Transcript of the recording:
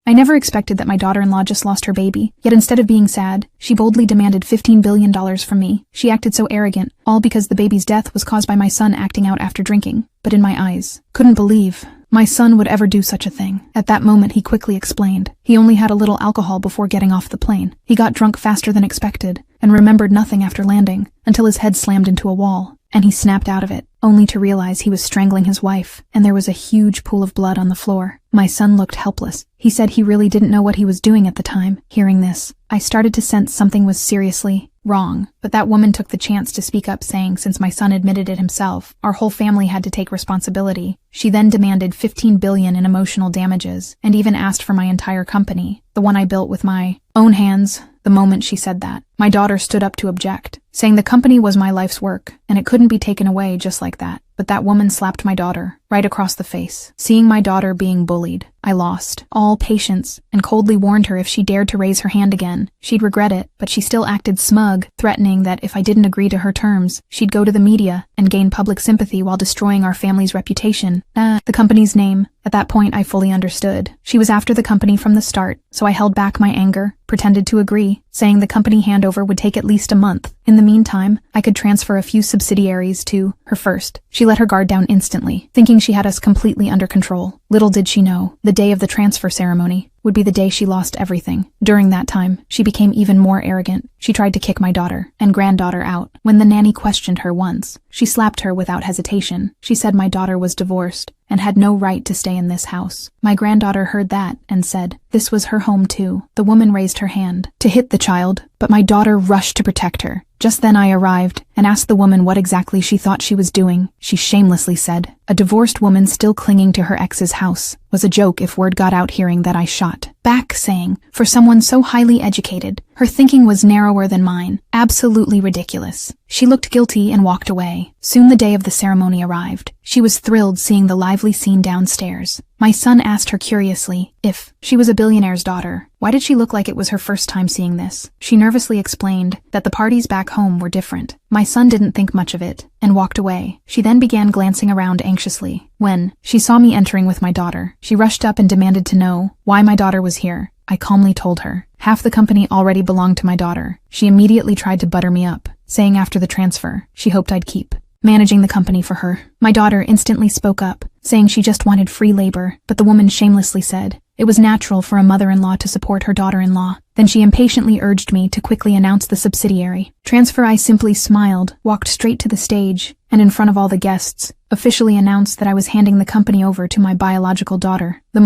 I never expected that my daughter-in-law just lost her baby, yet instead of being sad, she boldly demanded $15 billion from me. She acted so arrogant, all because the baby's death was caused by my son acting out after drinking. But in my eyes, couldn't believe my son would ever do such a thing. At that moment he quickly explained. He only had a little alcohol before getting off the plane. He got drunk faster than expected, and remembered nothing after landing, until his head slammed into a wall, and he snapped out of it, only to realize he was strangling his wife, and there was a huge pool of blood on the floor. My son looked helpless. He said he really didn't know what he was doing at the time. Hearing this, I started to sense something was seriously wrong, but that woman took the chance to speak up, saying since my son admitted it himself, our whole family had to take responsibility. She then demanded $15 billion in emotional damages, and even asked for my entire company, the one I built with my own hands. The moment she said that, my daughter stood up to object, saying the company was my life's work, and it couldn't be taken away just like that. But that woman slapped my daughter right across the face. Seeing my daughter being bullied, I lost all patience and coldly warned her if she dared to raise her hand again, she'd regret it, but she still acted smug, threatening that if I didn't agree to her terms, she'd go to the media and gain public sympathy while destroying our family's reputation. The company's name. At that point, I fully understood. She was after the company from the start, so I held back my anger, pretended to agree, saying the company handover would take at least a month. In the meantime, I could transfer a few subsidiaries to her first. She let her guard down instantly, thinking she had us completely under control. Little did she know, the day of the transfer ceremony would be the day she lost everything. During that time, she became even more arrogant. She tried to kick my daughter and granddaughter out. When the nanny questioned her once, she slapped her without hesitation. She said my daughter was divorced and had no right to stay in this house. My granddaughter heard that and said this was her home too. The woman raised her hand to hit the child, but my daughter rushed to protect her. Just then I arrived and asked the woman what exactly she thought she was doing. She shamelessly said, a divorced woman still clinging to her ex's house was a joke if word got out, hearing that I shot back, saying, for someone so highly educated, her thinking was narrower than mine. Absolutely ridiculous. She looked guilty and walked away. Soon the day of the ceremony arrived. She was thrilled seeing the lively scene downstairs. My son asked her curiously if she was a billionaire's daughter. Why did she look like it was her first time seeing this? She nervously explained that the parties back home were different. My son didn't think much of it and walked away. She then began glancing around anxiously. When she saw me entering with my daughter, she rushed up and demanded to know why my daughter was here. I calmly told her half the company already belonged to my daughter. She immediately tried to butter me up, saying after the transfer, she hoped I'd keep managing the company for her. My daughter instantly spoke up, saying she just wanted free labor, but the woman shamelessly said it was natural for a mother-in-law to support her daughter-in-law. Then she impatiently urged me to quickly announce the subsidiary transfer. I simply smiled, walked straight to the stage, and in front of all the guests, officially announced that I was handing the company over to my biological daughter. The